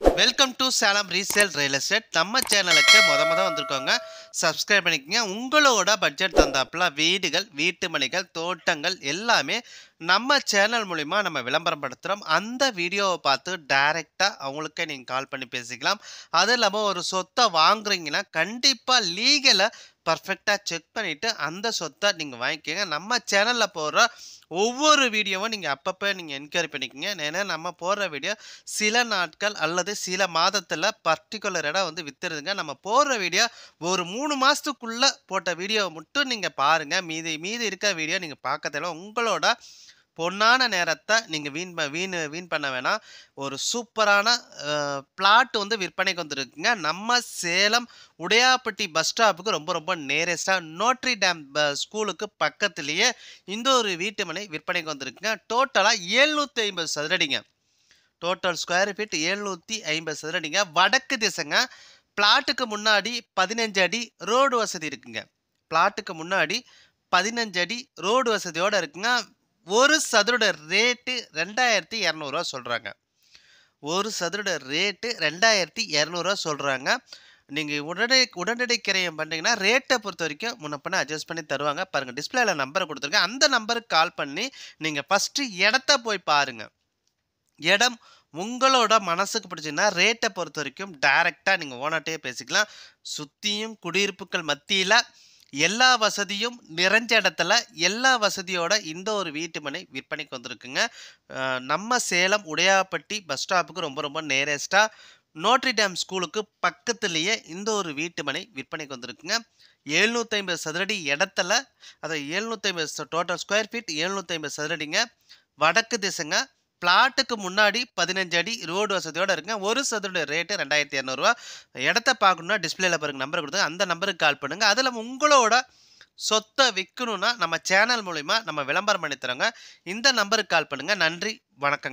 Welcome to Salem resale real estate. நம்ம சேனலுக்கு முத வந்திருக்கோங்க. சப்ஸ்கிரைப் பண்ணிக்கங்க. உங்களோட பட்ஜெட் தந்தாப்புல வீடுகள், வீட்டு மனைகள், தோட்டங்கள் எல்லாமே நம்ம சேனல் மூலிமா நம்ம விளம்பரம் படுத்துகிறோம். அந்த வீடியோவை பார்த்து டைரெக்டாக அவங்களுக்கே நீங்கள் கால் பண்ணி பேசிக்கலாம். அது இல்லாமல் ஒரு சொத்தை வாங்குறீங்கன்னா கண்டிப்பாக லீகலை பர்ஃபெக்டாக செக் பண்ணிவிட்டு அந்த சொத்தை நீங்கள் வாங்கிக்கோங்க. நம்ம சேனலில் போடுற ஒவ்வொரு வீடியோவும் நீங்கள் அப்பப்போ நீங்கள் என்கொயரி பண்ணிக்கோங்க. ஏன்னா நம்ம போடுற வீடியோ சில நாட்கள் அல்லது சில மாதத்தில் பர்டிகுலர் இடம் வந்து விற்றுருதுங்க. நம்ம போடுற வீடியோ ஒரு 3 மாதத்துக்குள்ளே போட்ட வீடியோவை மட்டும் நீங்கள் பாருங்கள். மீதி இருக்க வீடியோ நீங்கள் பார்க்க தேவை. உங்களோட பொன்னான நேரத்தை நீங்கள் வீண் பண்ண வேணாம். ஒரு சூப்பரான பிளாட் வந்து விற்பனைக்கு வந்துருக்குங்க. நம்ம சேலம் உடையாப்பட்டி பஸ் ஸ்டாப்புக்கு ரொம்ப நேரஸ்டாக நோட்ரி டேம் ஸ்கூலுக்கு பக்கத்துலேயே இந்த ஒரு வீட்டு மனை விற்பனைக்கு வந்திருக்குங்க. டோட்டலாக 750 சதுரடிங்க. டோட்டல் ஸ்கொயர் ஃபீட் 750 சதுரடிங்க. வடக்கு திசைங்க. பிளாட்டுக்கு முன்னாடி 15 அடி ரோடு வசதி இருக்குங்க. பிளாட்டுக்கு முன்னாடி 15 அடி ரோடு வசதியோடு இருக்குங்க. ஒரு சதுரோட ரேட்டு 2200 சொல்கிறாங்க. ஒரு சதுரோட ரேட்டு 2200 சொல்கிறாங்க. நீங்கள் உடனடி கிரயம் பண்ணுறீங்கன்னா ரேட்டை பொறுத்த வரைக்கும் முன்னப்பின அட்ஜஸ்ட் பண்ணி தருவாங்க. பாருங்கள், டிஸ்பிளேல நம்பரை கொடுத்துருக்கேன். அந்த நம்பருக்கு கால் பண்ணி நீங்கள் ஃபஸ்ட்டு இடத்த போய் பாருங்கள். இடம் உங்களோட மனசுக்கு பிடிச்சிங்கன்னா ரேட்டை பொறுத்த வரைக்கும் டைரெக்டாக நீங்கள் ஓனர்கிட்டே பேசிக்கலாம். சுற்றியும் குடியிருப்புகள் மத்தியில் எல்லா வசதியும் நிறைஞ்ச இடத்துல எல்லா வசதியோட இந்த ஒரு வீட்டு மனை விற்பனைக்கு வந்திருக்குங்க. நம்ம சேலம் உடையாப்பட்டி பஸ் ஸ்டாப்புக்கு ரொம்ப நேரஸ்டாக நோட்ரி டேம் ஸ்கூலுக்கு பக்கத்துலேயே இந்த ஒரு வீட்டு மனை விற்பனைக்கு வந்திருக்குங்க. 750 சதுரடி இடத்துல, அதை 750 டோட்டல் ஸ்கொயர் ஃபீட் 750 சதுரடிங்க. வடக்கு திசைங்க. பிளாட்டுக்கு முன்னாடி 15 அடி ரோடு வசதியோடு இருக்குங்க. ஒரு சதுரோட ரேட்டு 2200. இடத்த பார்க்கணுன்னா டிஸ்பிளேல பாருங்க நம்பர் கொடுத்து அந்த நம்பருக்கு கால் பண்ணுங்கள். அதில் உங்களோட சொத்தை விற்கணுன்னா நம்ம சேனல் மூலிமா நம்ம விளம்பரம் பண்ணி தரோங்க. இந்த நம்பருக்கு கால் பண்ணுங்கள். நன்றி, வணக்கங்க.